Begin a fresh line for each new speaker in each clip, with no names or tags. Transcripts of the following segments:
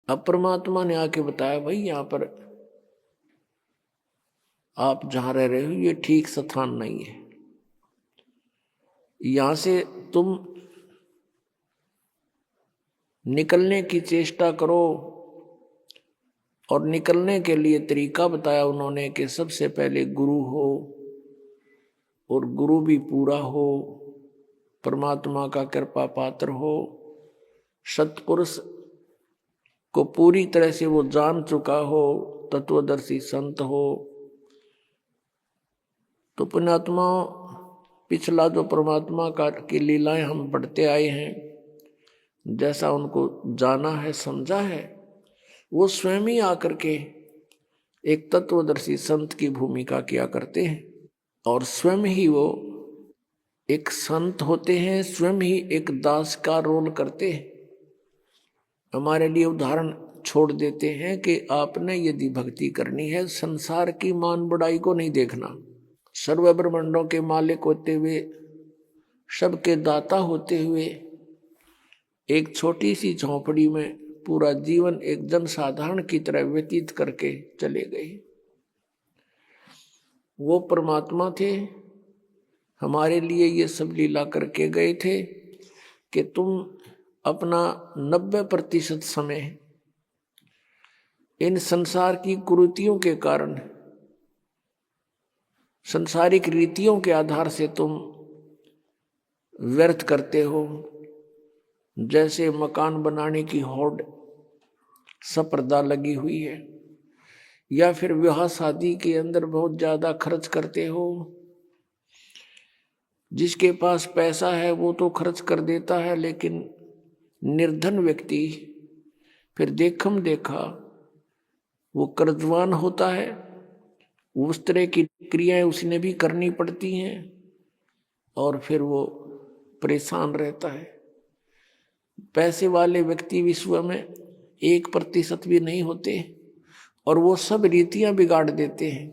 अब परमात्मा ने आके बताया, भाई यहाँ पर आप जहां रह रहे हो ये ठीक स्थान नहीं है, यहां से तुम निकलने की चेष्टा करो। और निकलने के लिए तरीका बताया उन्होंने कि सबसे पहले गुरु हो, और गुरु भी पूरा हो, परमात्मा का कृपा पात्र हो, सत्पुरुष को पूरी तरह से वो जान चुका हो, तत्वदर्शी संत हो। तो पुण्यात्मा, पिछला जो परमात्मा का की लीलाएं हम पढ़ते आए हैं, जैसा उनको जाना है समझा है, वो स्वयं ही आकर के एक तत्वदर्शी संत की भूमिका किया करते हैं, और स्वयं ही वो एक संत होते हैं, स्वयं ही एक दास का रोल करते हैं। हमारे लिए उदाहरण छोड़ देते हैं कि आपने यदि भक्ति करनी है, संसार की मान बढ़ाई को नहीं देखना, सर्व ब्रह्मांडों के मालिक होते हुए, सबके दाता होते हुए, एक छोटी सी झोंपड़ी में पूरा जीवन एक जनसाधारण की तरह व्यतीत करके चले गए। वो परमात्मा थे, हमारे लिए ये सब लीला करके गए थे कि तुम अपना 90% समय इन संसार की कुरीतियों के कारण, संसारिक रीतियों के आधार से तुम व्यर्थ करते हो। जैसे मकान बनाने की होड़ स्पर्धा लगी हुई है, या फिर विवाह शादी के अंदर बहुत ज्यादा खर्च करते हो। जिसके पास पैसा है वो तो खर्च कर देता है, लेकिन निर्धन व्यक्ति फिर देखम देखा वो कर्जवान होता है। उस तरह की क्रियाएं उसने भी करनी पड़ती हैं, और फिर वो परेशान रहता है। पैसे वाले व्यक्ति विश्व में 1% भी नहीं होते, और वो सब रीतियां बिगाड़ देते हैं।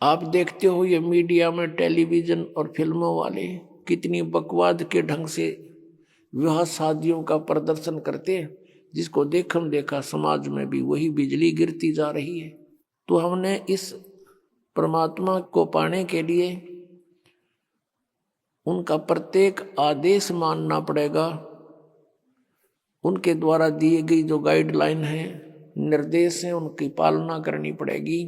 आप देखते हो ये मीडिया में टेलीविजन और फिल्मों वाले कितनी बकवाद के ढंग से विवाह शादियों का प्रदर्शन करते हैं, जिसको देखम देखा समाज में भी वही बिजली गिरती जा रही है। तो हमने इस परमात्मा को पाने के लिए उनका प्रत्येक आदेश मानना पड़ेगा। उनके द्वारा दिए गई जो गाइडलाइन है, निर्देश है, उनकी पालना करनी पड़ेगी,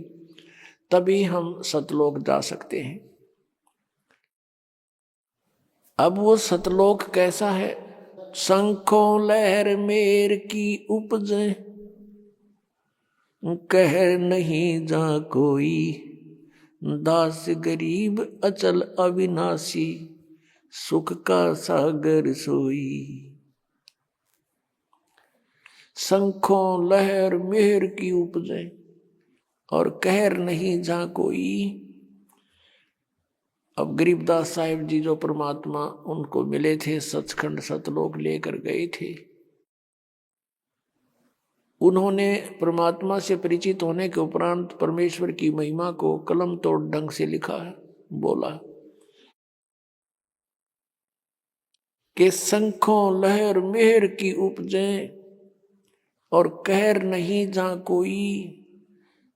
तभी हम सतलोक जा सकते हैं। अब वो सतलोक कैसा है? शंखों लहर मेर की उपजे, कहर नहीं जा कोई, दास गरीब अचल अविनाशी, सुख का सागर सोई। शंखों लहर मेहर की उपजे, और कहर नहीं जा कोई। अब गरीबदास साहिब जी जो परमात्मा उनको मिले थे, सचखंड सतलोक लेकर गए थे, उन्होंने परमात्मा से परिचित होने के उपरांत परमेश्वर की महिमा को कलम तोड़ ढंग से लिखा है, बोला कि शंखों लहर मेहर की उपजे, और कहर नहीं जा कोई,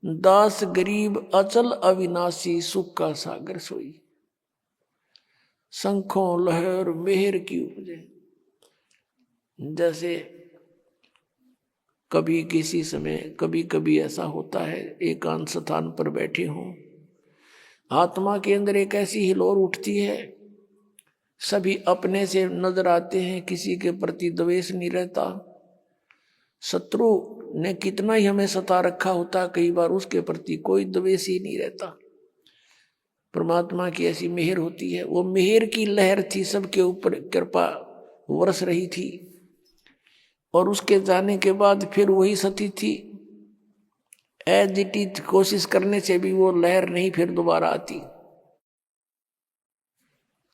दास गरीब अचल अविनाशी, सुख का सागर सोई। शंखों लहर मेहर की उपजे, जैसे कभी किसी समय कभी कभी ऐसा होता है, एकांत स्थान पर बैठे हों, आत्मा के अंदर एक ऐसी हिलोर उठती है, सभी अपने से नजर आते हैं, किसी के प्रति द्वेष नहीं रहता। शत्रु ने कितना ही हमें सता रखा होता, कई बार उसके प्रति कोई द्वेष ही नहीं रहता। परमात्मा की ऐसी मेहर होती है। वो मेहर की लहर थी, सबके ऊपर कृपा बरस रही थी, और उसके जाने के बाद फिर वही सती थी। एज इट इज कोशिश करने से भी वो लहर नहीं फिर दोबारा आती।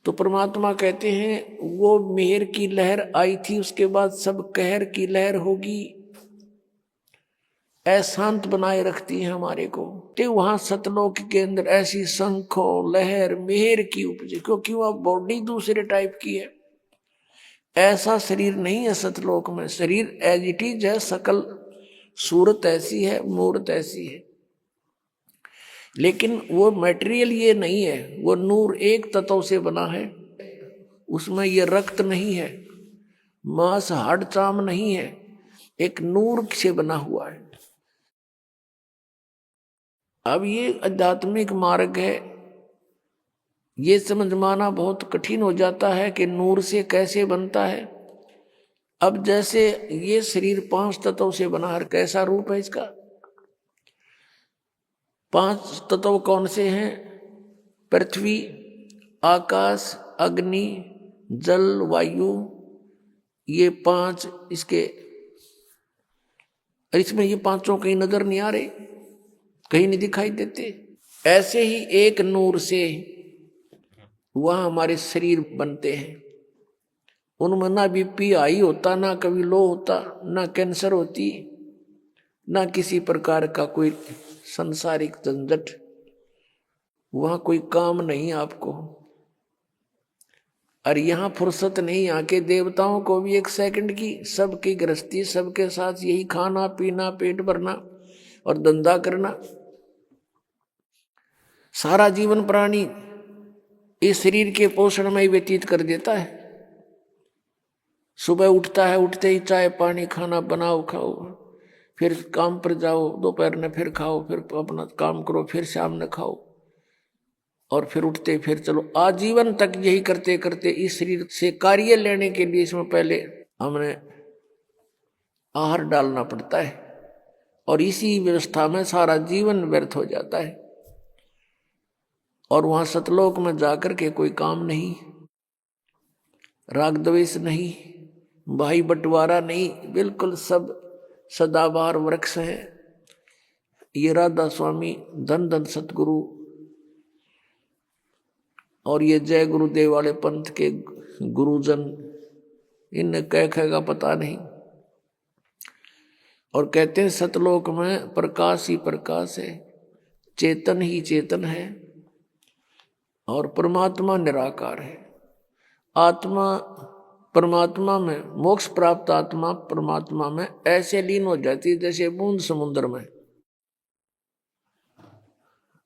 तो परमात्मा कहते हैं वो मेहर की लहर आई थी, उसके बाद सब कहर की लहर होगी। अशांत बनाए रखती है हमारे को। तो वहां सतलोक के अंदर ऐसी शंखों लहर मेहर की उपजे, क्योंकि वह बॉडी दूसरे टाइप की है। ऐसा शरीर नहीं है सतलोक में। शरीर एज इट इज है, सकल सूरत ऐसी है, मूर्त ऐसी है, लेकिन वो मटेरियल ये नहीं है। वो नूर एक तत्व से बना है, उसमें ये रक्त नहीं है, मांस हाड़ चाम नहीं है, एक नूर से बना हुआ है। अब ये आध्यात्मिक मार्ग है, ये समझ माना बहुत कठिन हो जाता है कि नूर से कैसे बनता है। अब जैसे ये शरीर 5 तत्वों से बना है, कैसा रूप है इसका? 5 तत्व कौन से हैं? पृथ्वी, आकाश, अग्नि, जल, वायु, ये 5 इसके। इसमें ये 5 कहीं नजर नहीं आ रहे, कहीं नहीं दिखाई देते। ऐसे ही एक नूर से वह हमारे शरीर बनते हैं। उनमें ना बीपी हाई होता, ना कभी लो होता, ना कैंसर होती, ना किसी प्रकार का कोई संसारिक झंझट, वहां कोई काम नहीं आपको। और यहाँ फुर्सत नहीं, यहाँ के देवताओं को भी 1 सेकंड की, सबकी गृहस्थी, सबके साथ यही खाना पीना, पेट भरना और धंधा करना। सारा जीवन प्राणी इस शरीर के पोषण में ही व्यतीत कर देता है। सुबह उठता है, उठते ही चाय पानी खाना बनाओ खाओ, फिर काम पर जाओ, दोपहर में फिर खाओ, फिर अपना काम करो, फिर शाम में खाओ, और फिर उठते फिर चलो। आजीवन तक यही करते करते इस शरीर से कार्य लेने के लिए इसमें पहले हमने आहार डालना पड़ता है, और इसी व्यवस्था में सारा जीवन व्यर्थ हो जाता है। और वहां सतलोक में जाकर के कोई काम नहीं, राग द्वेष नहीं, भाई बंटवारा नहीं, बिल्कुल सब सदाबहार वृक्ष है। ये राधा स्वामी, धन धन सतगुरु और ये जय गुरुदेव वाले पंथ के गुरुजन, इन्हें कह कहेगा पता नहीं। और कहते हैं सतलोक में प्रकाश ही प्रकाश है, चेतन ही चेतन है, और परमात्मा निराकार है। आत्मा परमात्मा में, मोक्ष प्राप्त आत्मा परमात्मा में ऐसे लीन हो जाती है जैसे बूंद समुद्र में।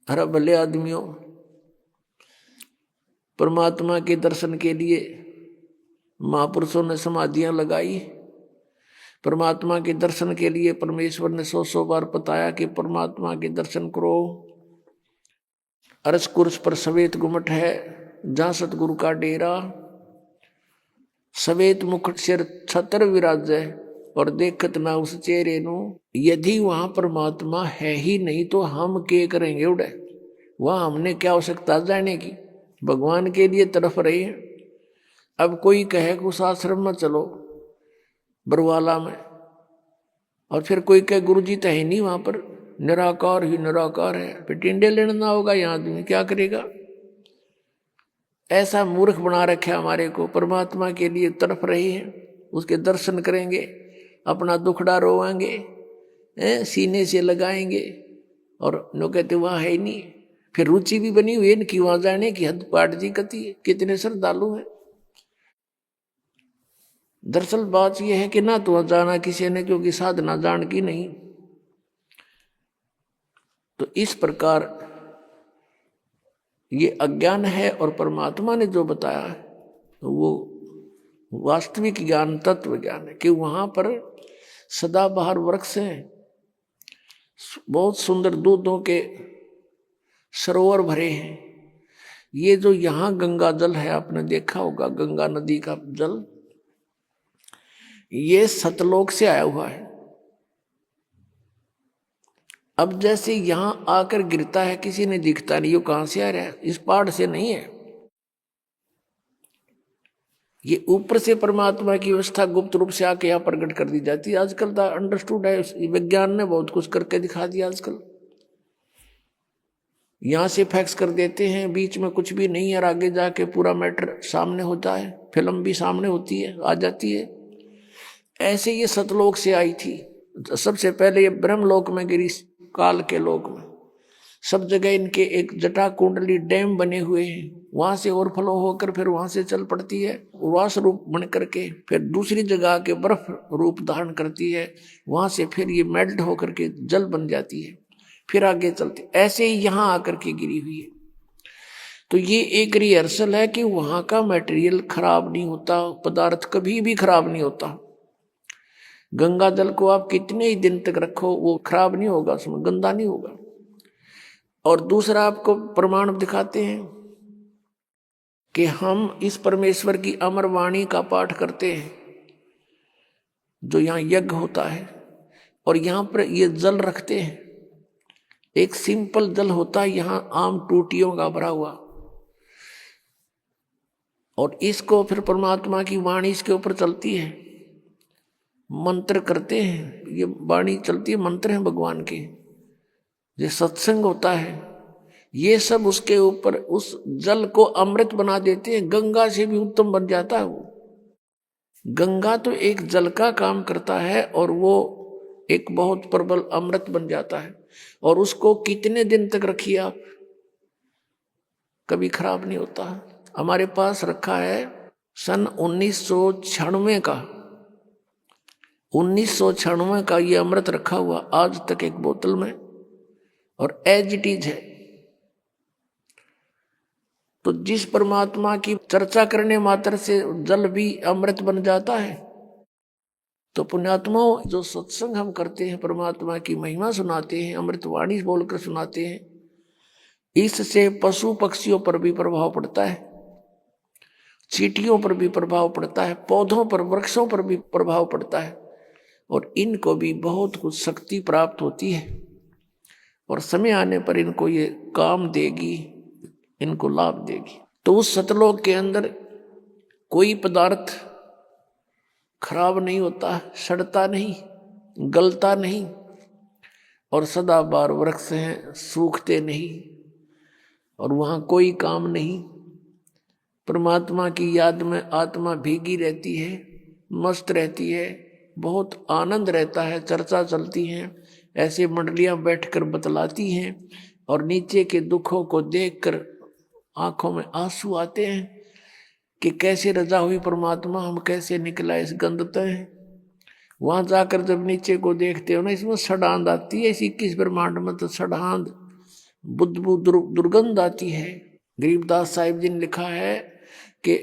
अरे भले आदमियों, परमात्मा के दर्शन के लिए महापुरुषों ने समाधियां लगाई। परमात्मा के दर्शन के लिए परमेश्वर ने 100 बार बताया कि परमात्मा के दर्शन करो। अरस कुर्स पर सवेत गुमट है, जहां सतगुरु का डेरा, सवेत मुकुट सिर छतर विराजै, और देखत ना उस चेहरे नु। यदि वहां परमात्मा है ही नहीं तो हम क्या करेंगे उड़े? वहां हमने क्या आवश्यकता जाने की? भगवान के लिए तरफ रहे हैं। अब कोई कहे कि उस आश्रम में चलो बरवाला में, और फिर कोई कहे गुरु जी तो है नहीं वहां पर, निराकार ही निराकार है, फिर टिंडे लेना होगा, यहाँ आदमी क्या करेगा? ऐसा मूर्ख बना रखे हमारे को। परमात्मा के लिए तरफ रहे हैं, उसके दर्शन करेंगे, अपना दुखड़ा रोवाएंगे, सीने से लगाएंगे, और नो कहते वहां है ही नहीं। फिर रुचि भी बनी हुई है कि वहां जाने की हद पाट जी कती है। कितने श्रद्धालु हैं। दरअसल बात यह है कि ना तो जाना किसी ने, क्योंकि साधना जान की नहीं। तो इस प्रकार ये अज्ञान है, और परमात्मा ने जो बताया है तो वो वास्तविक ज्ञान, तत्व ज्ञान है कि वहां पर सदाबहार वृक्ष हैं, बहुत सुंदर दूधों के सरोवर भरे हैं। ये जो यहाँ गंगा जल है, आपने देखा होगा गंगा नदी का जल, ये सतलोक से आया हुआ है। अब जैसे यहां आकर गिरता है, किसी ने दिखता नहीं, ये कहां से आ रहा है? इस पहाड़ से नहीं है। ये ऊपर से परमात्मा की व्यवस्था गुप्त रूप से आके यहाँ प्रकट कर दी जाती है। आजकल तो अंडरस्टूड है, विज्ञान ने बहुत कुछ करके दिखा दिया। आजकल यहां से फैक्स कर देते हैं, बीच में कुछ भी नहीं है, और आगे जाके पूरा मैटर सामने होता है, फिल्म भी सामने होती है, आ जाती है। ऐसे ये सतलोक से आई थी। सबसे पहले ये ब्रह्मलोक में गिरी, काल के लोक में, सब जगह इनके एक जटा कुंडली डैम बने हुए हैं, वहां से ओवरफ्लो होकर फिर वहां से चल पड़ती है, उर्वास रूप बन करके फिर दूसरी जगह के बर्फ रूप धारण करती है, वहां से फिर ये मेल्ट होकर के जल बन जाती है, फिर आगे चलती, ऐसे ही यहाँ आकर के गिरी हुई है। तो ये एक रिहर्सल है कि वहां का मटेरियल खराब नहीं होता, पदार्थ कभी भी खराब नहीं होता। गंगा जल को आप कितने ही दिन तक रखो वो खराब नहीं होगा, उसमें गंदा नहीं होगा। और दूसरा आपको प्रमाण दिखाते हैं कि हम इस परमेश्वर की अमर वाणी का पाठ करते हैं, जो यहाँ यज्ञ होता है, और यहाँ पर ये जल रखते हैं, एक सिंपल जल होता है यहाँ आम टूटियों का भरा हुआ, और इसको फिर परमात्मा की वाणी इसके ऊपर चलती है, मंत्र करते हैं, ये वाणी चलती है, मंत्र हैं भगवान के, ये सत्संग होता है, ये सब उसके ऊपर उस जल को अमृत बना देते हैं, गंगा से भी उत्तम बन जाता है वो। गंगा तो एक जल का काम करता है और वो एक बहुत प्रबल अमृत बन जाता है, और उसको कितने दिन तक रखिए आप, कभी खराब नहीं होता। हमारे पास रखा है सन 1996 का, 1996 का ये अमृत रखा हुआ आज तक एक बोतल में, और एज इट इज है। तो जिस परमात्मा की चर्चा करने मात्र से जल भी अमृत बन जाता है, तो पुण्यात्माओं जो सत्संग हम करते हैं, परमात्मा की महिमा सुनाते हैं, अमृतवाणी बोलकर सुनाते हैं, इससे पशु पक्षियों पर भी प्रभाव पड़ता है, चींटियों पर भी प्रभाव पड़ता है, पौधों पर, वृक्षों पर भी प्रभाव पड़ता है, और इनको भी बहुत कुछ शक्ति प्राप्त होती है, और समय आने पर इनको ये काम देगी, इनको लाभ देगी। तो उस सतलोक के अंदर कोई पदार्थ खराब नहीं होता, सड़ता नहीं, गलता नहीं, और सदाबहार वृक्ष हैं, सूखते नहीं, और वहाँ कोई काम नहीं। परमात्मा की याद में आत्मा भीगी रहती है, मस्त रहती है, बहुत आनंद रहता है, चर्चा चलती है, ऐसे मंडलियां बैठकर बतलाती हैं, और नीचे के दुखों को देखकर आंखों में आंसू आते हैं कि कैसे रजा हुई परमात्मा, हम कैसे निकला इस गंध तय। वहां जाकर जब नीचे को देखते हो ना, इसमें सड़ांध आती है, इस 21 ब्रह्मांड में तो सड़ांध बुद्धबू दुर्गंध आती है। गरीबदास साहिब जी ने लिखा है कि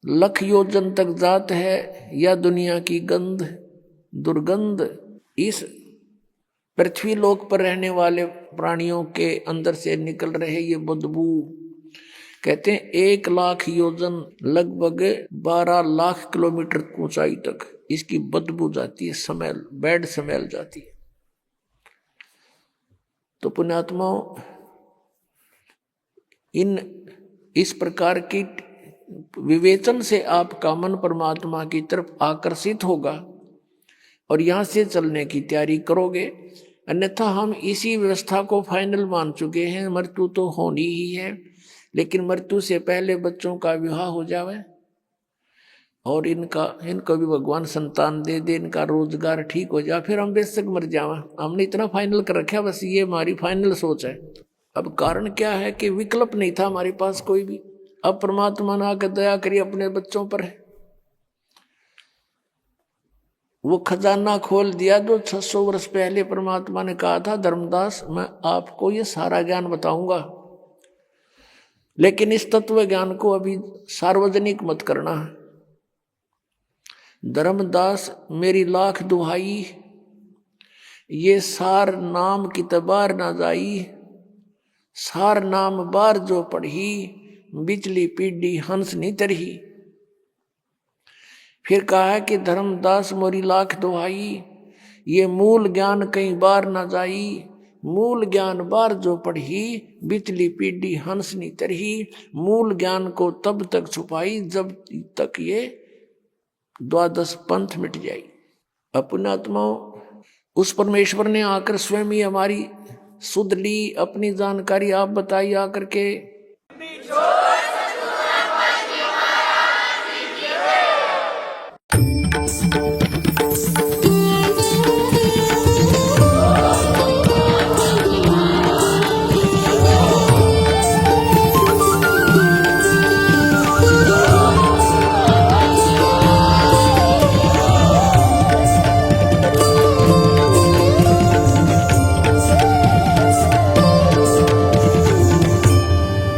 लख योजन तक जात है या दुनिया की गंध दुर्गंध। इस पृथ्वी लोक पर रहने वाले प्राणियों के अंदर से निकल रहे ये बदबू, कहते हैं 1 लाख योजन लगभग 12 लाख किलोमीटर ऊंचाई तक इसकी बदबू जाती है, स्मेल, बैड स्मेल जाती है। तो पुण्यात्माओं, इस प्रकार की विवेचन से आपका मन परमात्मा की तरफ आकर्षित होगा और यहां से चलने की तैयारी करोगे। अन्यथा हम इसी व्यवस्था को फाइनल मान चुके हैं, मृत्यु तो होनी ही है, लेकिन मृत्यु से पहले बच्चों का विवाह हो जावे और इनको भी भगवान संतान दे दे, इनका रोजगार ठीक हो जाए, फिर हम बेशक मर जावे। हमने इतना फाइनल कर रखा, बस ये हमारी फाइनल सोच है। अब कारण क्या है कि विकल्प नहीं था हमारे पास कोई भी। अब परमात्मा ने आकर दया करी अपने बच्चों पर, वो खजाना खोल दिया जो 600 वर्ष पहले परमात्मा ने कहा था, धर्मदास मैं आपको ये सारा ज्ञान बताऊंगा, लेकिन इस तत्व ज्ञान को अभी सार्वजनिक मत करना है। धर्मदास मेरी लाख दुहाई, ये सार नाम की तबार ना जाई, सार नाम बार जो पढ़ी, बिचली पीढ़ी हंस नहीं तरही। फिर कहा है कि धर्मदास मोरी लाख दुहाई, ये मूल ज्ञान कई बार ना जाई, मूल ज्ञान बार जो पढ़ी, बिचली पीढ़ी हंस नहीं तरही। मूल ज्ञान को तब तक छुपाई जब तक ये 12 पंथ मिट जाई। अपना आत्माओं, उस परमेश्वर ने आकर स्वयं ही हमारी सुध ली, अपनी जानकारी आप बताई आकर के,